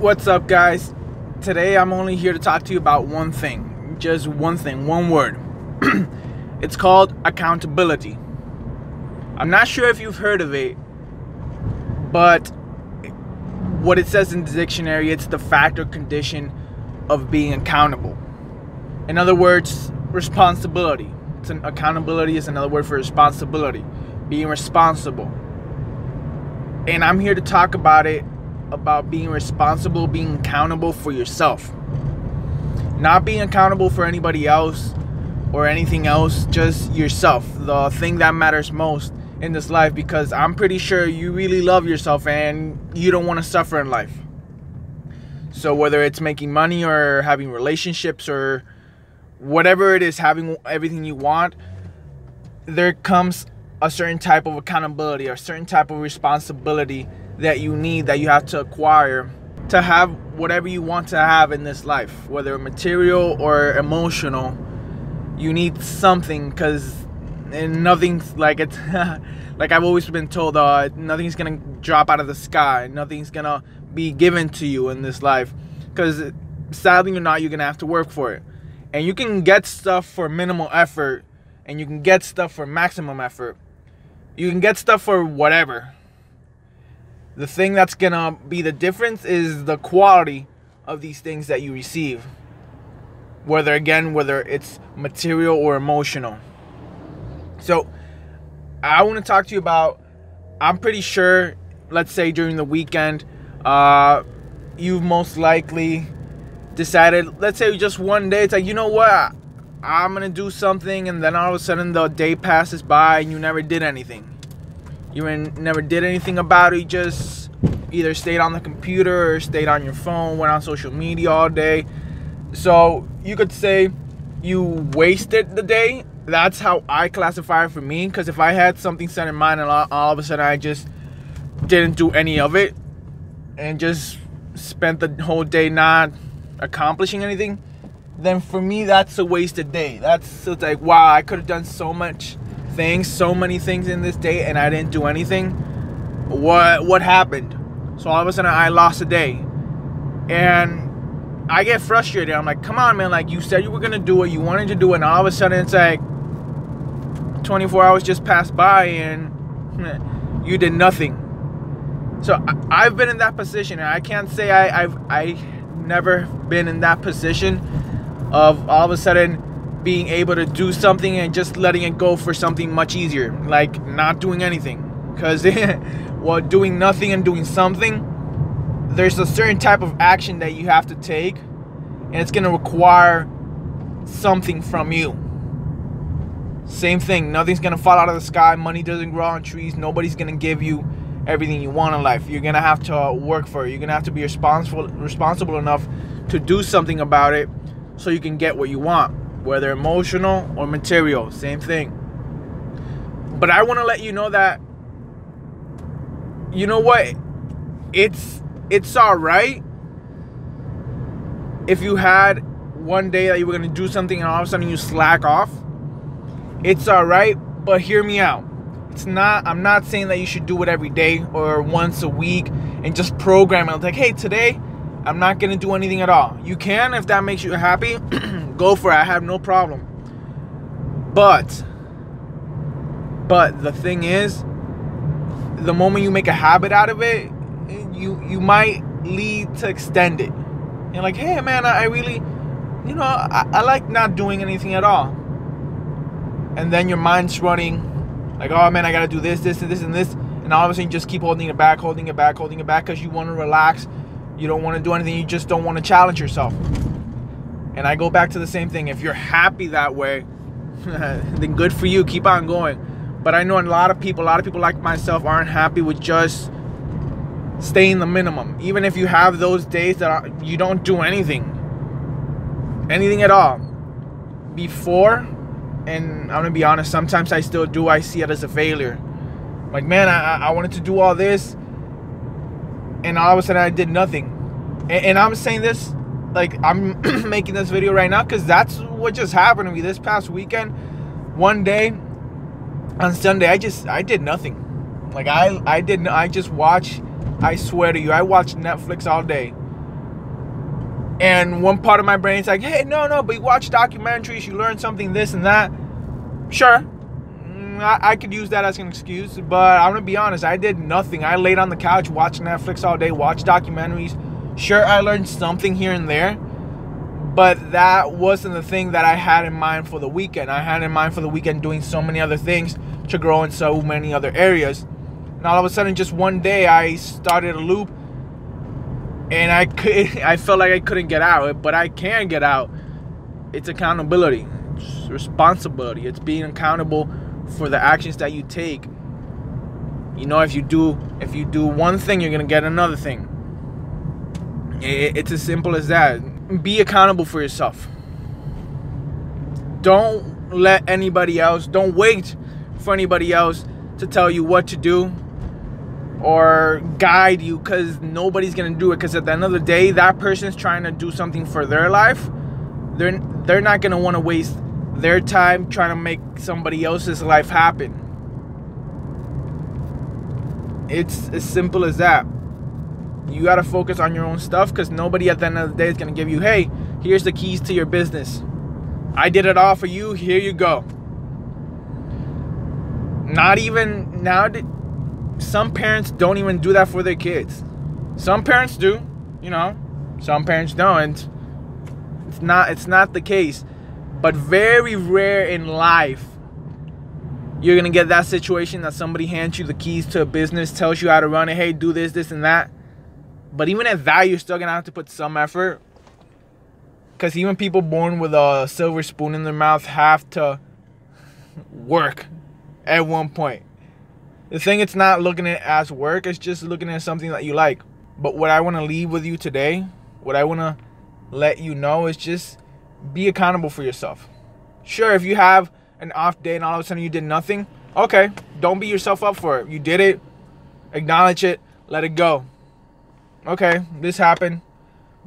What's up, guys? Today I'm only here to talk to you about one thing. Just one thing, one word. It's called accountability. I'm not sure if you've heard of it, but what it says in the dictionary, it's the fact or condition of being accountable. In other words, responsibility. Accountability is another word for responsibility. Being responsible. And I'm here to talk about it, about being responsible, being accountable for yourself. Not being accountable for anybody else or anything else, just yourself. The thing that matters most in this life, because I'm pretty sure you really love yourself and you don't want to suffer in life. So whether it's making money or having relationships or whatever it is, having everything you want, there comes a certain type of accountability, a certain type of responsibility that you need, that you have to acquire to have whatever you want to have in this life, whether material or emotional. You need something, because nothing's like it's like I've always been told, nothing's gonna drop out of the sky, nothing's gonna be given to you in this life, because sadly or not, you're gonna have to work for it. And you can get stuff for minimal effort, and you can get stuff for maximum effort. You can get stuff for whatever. The thing that's gonna be the difference is the quality of these things that you receive. Whether it's material or emotional. So I want to talk to you about, I'm pretty sure, let's say during the weekend, you've most likely decided, let's say just one day, it's like, you know what, I'm gonna do something, and then all of a sudden the day passes by and you never did anything. You never did anything about it. You just either stayed on the computer or stayed on your phone, went on social media all day. So you could say you wasted the day. That's how I classify it for me, because if I had something set in mind and all of a sudden I just didn't do any of it and just spent the whole day not accomplishing anything, then for me that's a wasted day. It's like, wow, I could have done so many things in this day and I didn't do anything. What happened? So all of a sudden I lost a day, and I get frustrated. I'm like, come on, man, like you said you were gonna do it, you wanted to do it, and all of a sudden it's like 24 hours just passed by and you did nothing. So I've been in that position, and I can't say I've never been in that position of all of a sudden being able to do something and just letting it go for something much easier, like not doing anything. Because while doing nothing and doing something, there's a certain type of action that you have to take, and it's going to require something from you. Same thing, nothing's going to fall out of the sky, money doesn't grow on trees, nobody's going to give you everything you want in life. You're going to have to work for it. You're going to have to be responsible enough to do something about it so you can get what you want, whether emotional or material, same thing. But I want to let you know that, you know what, it's all right if you had one day that you were going to do something and all of a sudden you slack off. It's all right, but hear me out. I'm not saying that you should do it every day or once a week and just program it like, hey, today I'm not going to do anything at all. You can, if that makes you happy, go for it. I have no problem. But the thing is, the moment you make a habit out of it, you might lead to extend it. You're like, hey man, I really, I like not doing anything at all. And then your mind's running like, oh man, I gotta do this, this, and this, and this. And all of a sudden you just keep holding it back, because you want to relax. You don't want to do anything. You just don't want to challenge yourself. And I go back to the same thing. If you're happy that way, then good for you. Keep on going. But I know a lot of people like myself aren't happy with just staying the minimum. Even if you have those days that you don't do anything at all before, and I'm gonna be honest, sometimes I still do. I see it as a failure. Like, man, I wanted to do all this, and all of a sudden I did nothing. And I'm saying this, like, I'm making this video right now because that's what just happened to me this past weekend. One day on Sunday, I did nothing. Like, I just watched, I swear to you, I watched Netflix all day. And one part of my brain's like, hey, no, but you watch documentaries, you learn something, this and that. Sure, I could use that as an excuse, but I'm gonna be honest, I did nothing. I laid on the couch, watched Netflix all day, watched documentaries. Sure, I learned something here and there, but that wasn't the thing that I had in mind for the weekend. I had in mind for the weekend doing so many other things to grow in so many other areas. And all of a sudden, just one day, I started a loop, and I felt like I couldn't get out, but I can get out. It's accountability, it's responsibility. It's being accountable for the actions that you take. You know, if you do one thing, you're gonna get another thing. It's as simple as that. Be accountable for yourself. Don't let anybody else, don't wait for anybody else to tell you what to do or guide you, because nobody's gonna do it. Because at the end of the day, that person's trying to do something for their life. They're not gonna want to waste their time trying to make somebody else's life happen. It's as simple as that. You gotta focus on your own stuff, because nobody at the end of the day is gonna give you, hey, here's the keys to your business. I did it all for you, here you go. Not even now. Some parents don't even do that for their kids. Some parents do, you know. Some parents don't. It's not the case. But very rare in life, you're gonna get that situation that somebody hands you the keys to a business, tells you how to run it, hey, do this, and that. But even at that, you're still gonna have to put some effort. Because even people born with a silver spoon in their mouth have to work at one point. The thing, it's not looking at it as work, it's just looking at something that you like. But what I want to leave with you today, what I want to let you know is just be accountable for yourself. Sure, if you have an off day and all of a sudden you did nothing, okay, don't beat yourself up for it. You did it, acknowledge it, let it go. Okay, this happened.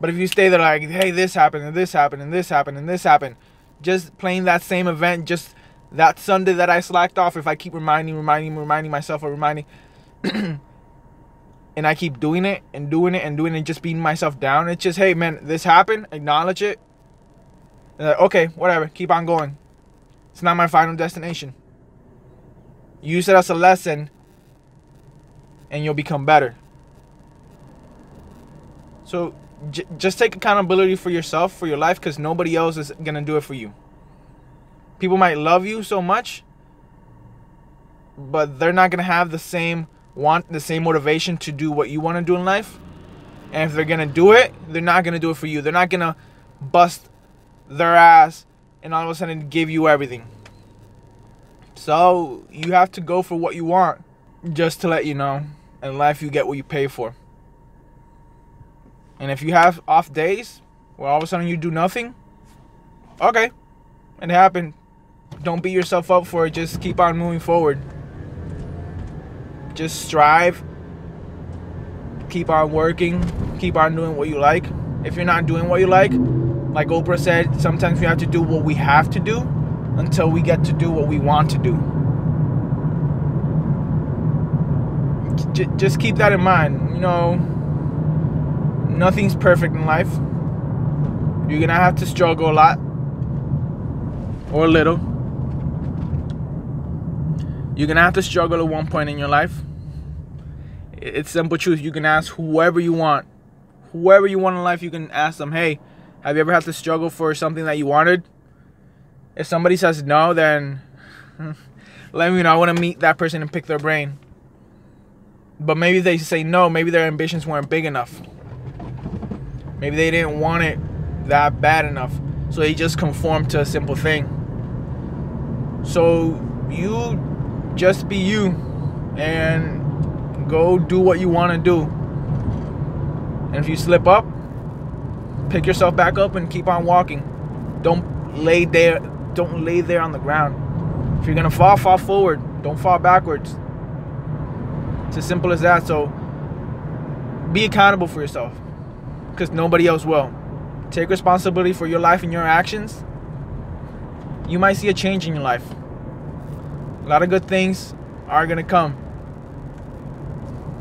But if you stay there like, hey, this happened, and this happened, and this happened, and this happened, just playing that same event, just that Sunday that I slacked off, if I keep reminding myself or reminding, and I keep doing it, just beating myself down, it's just, hey, man, this happened, acknowledge it, and like, okay, whatever, keep on going. It's not my final destination. Use it as a lesson, and you'll become better. So just take accountability for yourself, for your life, because nobody else is going to do it for you. People might love you so much, but they're not going to have the same motivation to do what you want to do in life. And if they're going to do it, they're not going to do it for you. They're not going to bust their ass and all of a sudden give you everything. So you have to go for what you want. Just to let you know, in life you get what you pay for. And if you have off days where all of a sudden you do nothing, okay, it happened. Don't beat yourself up for it. Just keep on moving forward. Just strive. Keep on working. Keep on doing what you like. If you're not doing what you like Oprah said, sometimes we have to do what we have to do until we get to do what we want to do. Just keep that in mind. You know, nothing's perfect in life. You're gonna have to struggle a lot or a little. You're gonna have to struggle at one point in your life. It's simple truth. You can ask whoever you want. Whoever you want in life, you can ask them, hey, have you ever had to struggle for something that you wanted? If somebody says no, then let me know. I want to meet that person and pick their brain. But maybe they say no. Maybe their ambitions weren't big enough. Maybe they didn't want it that bad enough. So they just conformed to a simple thing. So you just be you and go do what you want to do. And if you slip up, pick yourself back up and keep on walking. Don't lay there on the ground. If you're gonna fall forward. Don't fall backwards. It's as simple as that. So be accountable for yourself, because nobody else will. Take responsibility for your life and your actions. You might see a change in your life. A lot of good things are gonna come.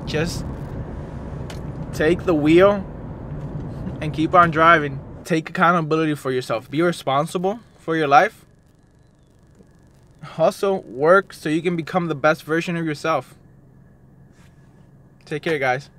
Just take the wheel and keep on driving. Take accountability for yourself. Be responsible for your life. Also, work so you can become the best version of yourself. Take care, guys.